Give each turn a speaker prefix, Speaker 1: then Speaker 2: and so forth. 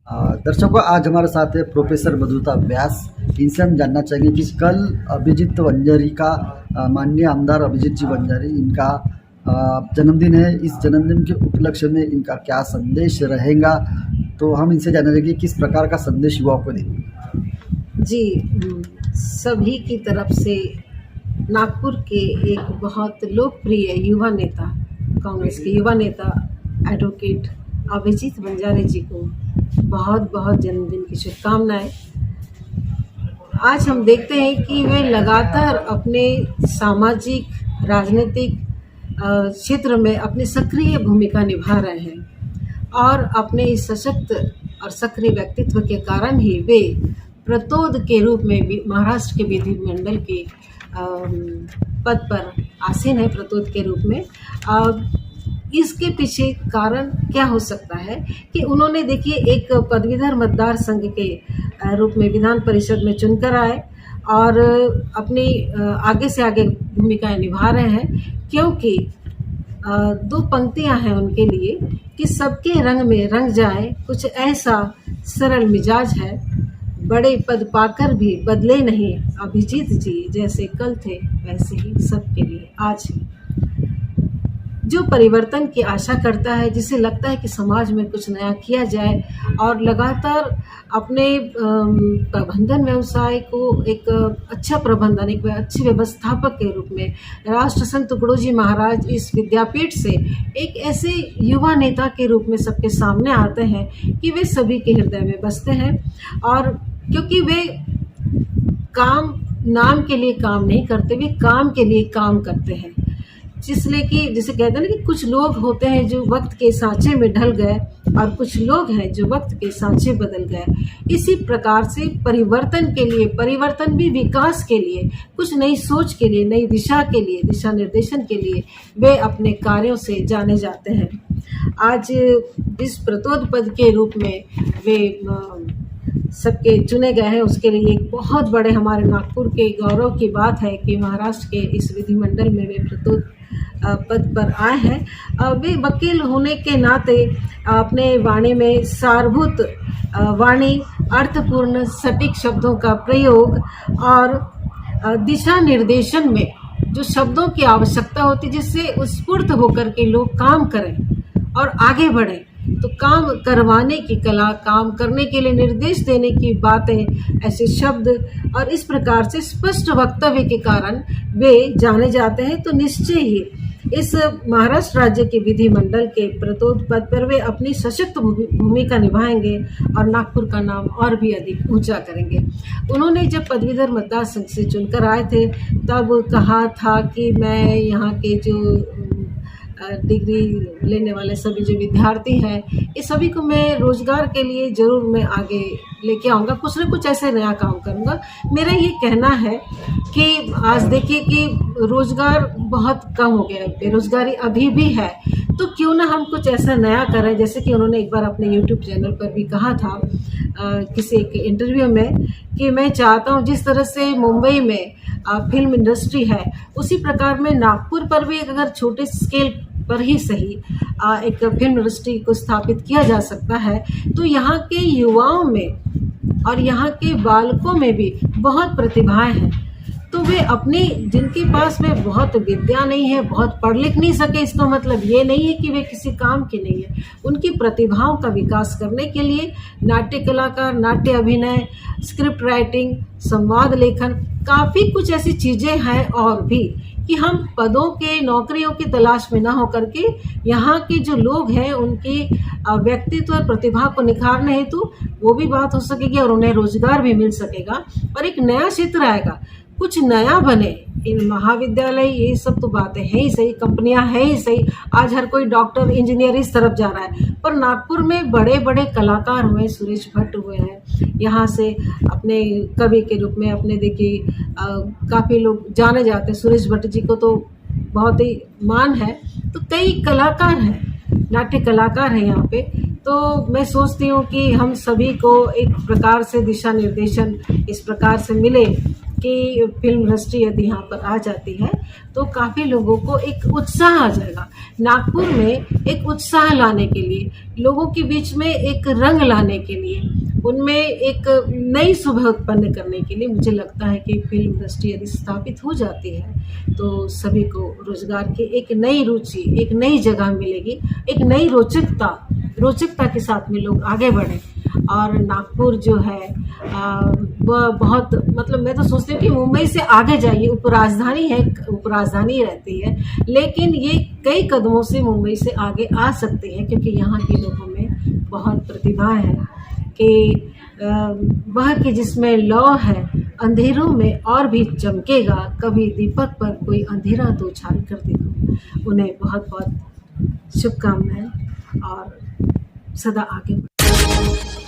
Speaker 1: दर्शकों, आज हमारे साथ है प्रोफेसर मधुता व्यास। इनसे हम जानना चाहेंगे कि कल अभिजीत वंजारी का माननीय आमदार अभिजीत जी वंजारी, इनका जन्मदिन है। इस जन्मदिन के उपलक्ष्य में इनका क्या संदेश रहेगा, तो हम इनसे जानना चाहेंगे किस प्रकार का संदेश युवाओं को देंगे।
Speaker 2: जी, सभी की तरफ से नागपुर के एक बहुत लोकप्रिय युवा नेता, कांग्रेस के युवा नेता एडवोकेट अभिजीत वंजारी जी को बहुत बहुत जन्मदिन की शुभकामनाएं। आज हम देखते हैं कि वे लगातार अपने सामाजिक राजनीतिक क्षेत्र में अपनी सक्रिय भूमिका निभा रहे हैं और अपने इस सशक्त और सक्रिय व्यक्तित्व के कारण ही वे प्रतोद के रूप में भी महाराष्ट्र के विधिमंडल के पद पर आसीन है। प्रतोद के रूप में इसके पीछे कारण क्या हो सकता है कि उन्होंने देखिए एक पदवीधर मतदार संघ के रूप में विधान परिषद में चुनकर आए और अपनी आगे से आगे भूमिकाएं निभा रहे हैं, क्योंकि दो पंक्तियां हैं उनके लिए कि सबके रंग में रंग जाए, कुछ ऐसा सरल मिजाज है, बड़े पद पाकर भी बदले नहीं, अभिजीत जी जैसे कल थे वैसे ही सबके लिए आज है। जो परिवर्तन की आशा करता है, जिसे लगता है कि समाज में कुछ नया किया जाए और लगातार अपने प्रबंधन व्यवसाय को एक अच्छा प्रबंधन, एक अच्छे व्यवस्थापक के रूप में राष्ट्र संत तुकडोजी महाराज इस विद्यापीठ से एक ऐसे युवा नेता के रूप में सबके सामने आते हैं कि वे सभी के हृदय में बसते हैं। और क्योंकि वे काम नाम के लिए काम नहीं करते, वे काम के लिए काम करते हैं। जिसलिए कि जिसे कहते हैं ना कि कुछ लोग होते हैं जो वक्त के सांचे में ढल गए और कुछ लोग हैं जो वक्त के सांचे बदल गए। इसी प्रकार से परिवर्तन के लिए, परिवर्तन भी विकास के लिए, कुछ नई सोच के लिए, नई दिशा के लिए, दिशा निर्देशन के लिए वे अपने कार्यों से जाने जाते हैं। आज इस प्रतोद पद के रूप में वे सबके चुने गए हैं, उसके लिए एक बहुत बड़े हमारे नागपुर के गौरव की बात है कि महाराष्ट्र के इस विधिमंडल में वे प्रतोद पद पर आए हैं। वे वकील होने के नाते अपने वाणी में सारभूत वाणी, अर्थपूर्ण सटीक शब्दों का प्रयोग और दिशा निर्देशन में जो शब्दों की आवश्यकता होती है, जिससे स्फूर्त होकर के लोग काम करें और आगे बढ़ें, तो काम करवाने की कला, काम करने के लिए निर्देश देने की बातें, ऐसे शब्द और इस प्रकार से स्पष्ट वक्तव्य के कारण वे जाने जाते हैं। तो निश्चय ही इस महाराष्ट्र राज्य के विधिमंडल के प्रतोद पद पर वे अपनी सशक्त भूमिका निभाएंगे और नागपुर का नाम और भी अधिक ऊंचा करेंगे। उन्होंने जब पदवीधर मतदार संघ से चुनकर आए थे तब कहा था कि मैं यहाँ के जो डिग्री लेने वाले सभी जो विद्यार्थी हैं, ये सभी को मैं रोज़गार के लिए ज़रूर मैं आगे लेके आऊँगा, कुछ न कुछ ऐसे नया काम करूँगा। मेरा ये कहना है कि आज देखिए कि रोज़गार बहुत कम हो गया है, बेरोज़गारी अभी भी है, तो क्यों ना हम कुछ ऐसा नया करें। जैसे कि उन्होंने एक बार अपने यूट्यूब चैनल पर भी कहा था किसी एक इंटरव्यू में कि मैं चाहता हूँ जिस तरह से मुंबई में फिल्म इंडस्ट्री है, उसी प्रकार में नागपुर पर भी अगर छोटे स्केल पर ही सही एक फिल्म इंडस्ट्री को स्थापित किया जा सकता है, तो यहाँ के युवाओं में और यहाँ के बालकों में भी बहुत प्रतिभाएं हैं। तो वे अपनी, जिनके पास में बहुत विद्या नहीं है, बहुत पढ़ लिख नहीं सके, इसका मतलब ये नहीं है कि वे किसी काम के नहीं है। उनकी प्रतिभाओं का विकास करने के लिए नाट्य कलाकार, नाट्य अभिनय, स्क्रिप्ट राइटिंग, संवाद लेखन, काफ़ी कुछ ऐसी चीज़ें हैं और भी कि हम पदों के, नौकरियों की तलाश में ना होकर के यहाँ के जो लोग हैं उनकी व्यक्तित्व और प्रतिभा को निखारने हेतु वो भी बात हो सकेगी और उन्हें रोजगार भी मिल सकेगा और एक नया क्षेत्र आएगा, कुछ नया बने। इन महाविद्यालय ये सब तो बातें हैं ही सही, कंपनियां हैं ही सही, आज हर कोई डॉक्टर, इंजीनियर इस तरफ जा रहा है, पर नागपुर में बड़े बड़े कलाकार हुए, सुरेश भट्ट हुए हैं, यहाँ से अपने कवि के रूप में अपने देखिए काफ़ी लोग जाने जाते हैं। सुरेश भट्ट जी को तो बहुत ही मान है। तो कई कलाकार हैं, नाट्य कलाकार हैं यहाँ पे। तो मैं सोचती हूँ कि हम सभी को एक प्रकार से दिशा निर्देशन इस प्रकार से मिले कि फिल्म इंडस्ट्री यदि यहाँ पर आ जाती है तो काफ़ी लोगों को एक उत्साह आ जाएगा। नागपुर में एक उत्साह लाने के लिए, लोगों के बीच में एक रंग लाने के लिए, उनमें एक नई सुबह उत्पन्न करने के लिए मुझे लगता है कि फिल्म इंडस्ट्री यदि स्थापित हो जाती है तो सभी को रोजगार की एक नई रुचि, एक नई जगह मिलेगी, एक नई रोचकता के साथ में लोग आगे बढ़ें। और नागपुर जो है वह बहुत, मतलब मैं तो सोचती हूँ कि मुंबई से आगे जाइए, उपराजधानी है, उपराजधानी रहती है, लेकिन ये कई कदमों से मुंबई से आगे आ सकते हैं क्योंकि यहाँ के लोगों में बहुत प्रतिभा है कि वह कि जिसमें लौ है अंधेरों में और भी चमकेगा, कभी दीपक पर कोई अंधेरा तो उछाल कर देखो। उन्हें बहुत बहुत शुभकामनाएं और सदा आगे बढ़ें।